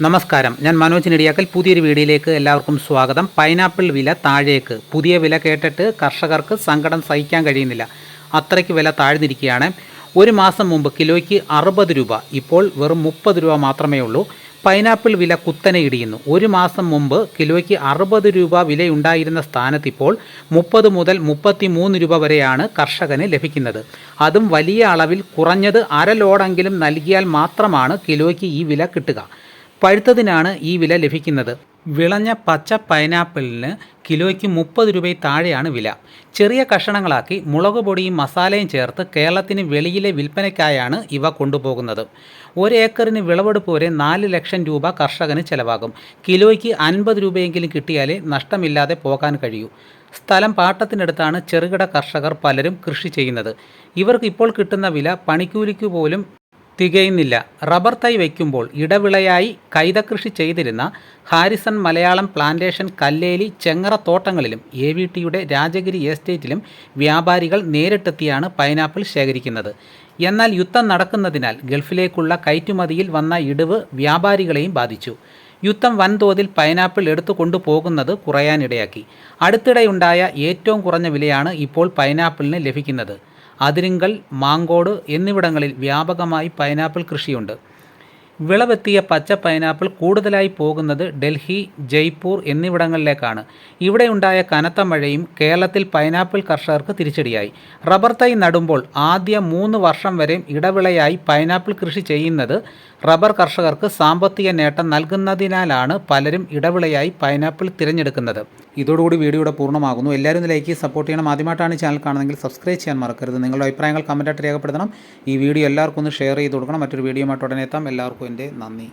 നമസ്കാരം, ഞാൻ മനോജ് നെടിയാക്കൽ. പുതിയൊരു വീഡിയോയിലേക്ക് എല്ലാവർക്കും സ്വാഗതം. പൈനാപ്പിൾ വില താഴേക്ക്. പുതിയ വില കേട്ടിട്ട് കർഷകർക്ക് സങ്കടം സഹിക്കാൻ കഴിയുന്നില്ല. അത്രയ്ക്ക് വില താഴ്ന്നിരിക്കുകയാണ്. ഒരു മാസം മുമ്പ് കിലോയ്ക്ക് 60 രൂപ, ഇപ്പോൾ വെറും 30 രൂപ മാത്രമേ ഉള്ളൂ. പൈനാപ്പിൾ വില കുത്തനെ ഇടിയുന്നു. ഒരു മാസം മുമ്പ് കിലോയ്ക്ക് 60 രൂപ വിലയുണ്ടായിരുന്ന സ്ഥാനത്ത് ഇപ്പോൾ 30 മുതൽ 33 രൂപ വരെയാണ് കർഷകന് ലഭിക്കുന്നത്. അതും വലിയ അളവിൽ, കുറഞ്ഞത് അര ലോഡെങ്കിലും നൽകിയാൽ മാത്രമാണ് കിലോയ്ക്ക് ഈ വില കിട്ടുക. പഴുത്തതിനാണ് ഈ വില ലഭിക്കുന്നത്. വിളഞ്ഞ പച്ച പൈനാപ്പിളിന് കിലോയ്ക്ക് 30 രൂപയിൽ താഴെയാണ് വില. ചെറിയ കഷണങ്ങളാക്കി മുളക് പൊടിയും മസാലയും ചേർത്ത് കേരളത്തിന് വെളിയിലെ വിൽപ്പനയ്ക്കായാണ് ഇവ കൊണ്ടുപോകുന്നത്. 1 ഏക്കറിന് വിളവെടുപ്പ് വരെ 4 ലക്ഷം രൂപ കർഷകന് ചിലവാകും. കിലോയ്ക്ക് 50 രൂപയെങ്കിലും കിട്ടിയാലേ നഷ്ടമില്ലാതെ പോകാൻ കഴിയൂ. സ്ഥലം പാട്ടത്തിനടുത്താണ് ചെറുകിട കർഷകർ പലരും കൃഷി ചെയ്യുന്നത്. ഇവർക്ക് ഇപ്പോൾ കിട്ടുന്ന വില പണിക്കൂലിക്ക് പോലും തികയുന്നില്ല. റബ്ബർ തൈ വയ്ക്കുമ്പോൾ ഇടവിളയായി കൈതകൃഷി ചെയ്തിരുന്ന ഹാരിസൺ മലയാളം പ്ലാന്റേഷൻ, കല്ലേലി, ചെങ്ങറ തോട്ടങ്ങളിലും AVTയുടെ രാജഗിരി എസ്റ്റേറ്റിലും വ്യാപാരികൾ നേരിട്ടെത്തിയാണ് പൈനാപ്പിൾ ശേഖരിക്കുന്നത്. എന്നാൽ യുദ്ധം നടക്കുന്നതിനാൽ ഗൾഫിലേക്കുള്ള കയറ്റുമതിയിൽ വന്ന ഇടിവ് വ്യാപാരികളെയും ബാധിച്ചു. യുദ്ധം വൻതോതിൽ പൈനാപ്പിൾ എടുത്തു കൊണ്ടുപോകുന്നത് കുറയാനിടയാക്കി. അടുത്തിടെയുണ്ടായ ഏറ്റവും കുറഞ്ഞ വിലയാണ് ഇപ്പോൾ പൈനാപ്പിളിന് ലഭിക്കുന്നത്. അതിരിങ്കൽ, മാങ്കോട് എന്നിവിടങ്ങളിൽ വ്യാപകമായി പൈനാപ്പിൾ കൃഷിയുണ്ട്. വിളവെത്തിയ പച്ച പൈനാപ്പിൾ കൂടുതലായി പോകുന്നത് ഡൽഹി, ജയ്പൂർ എന്നിവിടങ്ങളിലേക്കാണ്. ഇവിടെയുണ്ടായ കനത്ത മഴയും കേരളത്തിൽ പൈനാപ്പിൾ കർഷകർക്ക് തിരിച്ചടിയായി. റബ്ബർ തൈ നടുമ്പോൾ ആദ്യ 3 വർഷം വരെ ഇടവിളയായി പൈനാപ്പിൾ കൃഷി ചെയ്യുന്നത് റബ്ബർ കർഷകർക്ക് സാമ്പത്തിക നേട്ടം നൽകുന്നതിനാലാണ് പലരും ഇടവിളയായി പൈനാപ്പിൾ തിരഞ്ഞെടുക്കുന്നത്. ഇതോടുകൂടി വീഡിയോയുടെ പൂർണ്ണമാകുന്നു. എല്ലാവരും ലൈക്ക് സപ്പോർട്ട് ചെയ്യണം. ആദ്യമായിട്ടാണ് ചാനൽ കാണുന്നതെങ്കിൽ സബ്സ്ക്രൈബ് ചെയ്യാൻ മറക്കരുത്. നിങ്ങളുടെ അഭിപ്രായങ്ങൾ കമൻറ്റായിട്ട് രേഖപ്പെടുത്തണം. ഈ വീഡിയോ എല്ലാവർക്കും ഒന്ന് ഷെയർ ചെയ്ത് കൊടുക്കണം. മറ്റൊരു വീഡിയോയുമായിട്ട് ഉടനെ എത്താം. എല്ലാവർക്കും എൻ്റെ നന്ദി.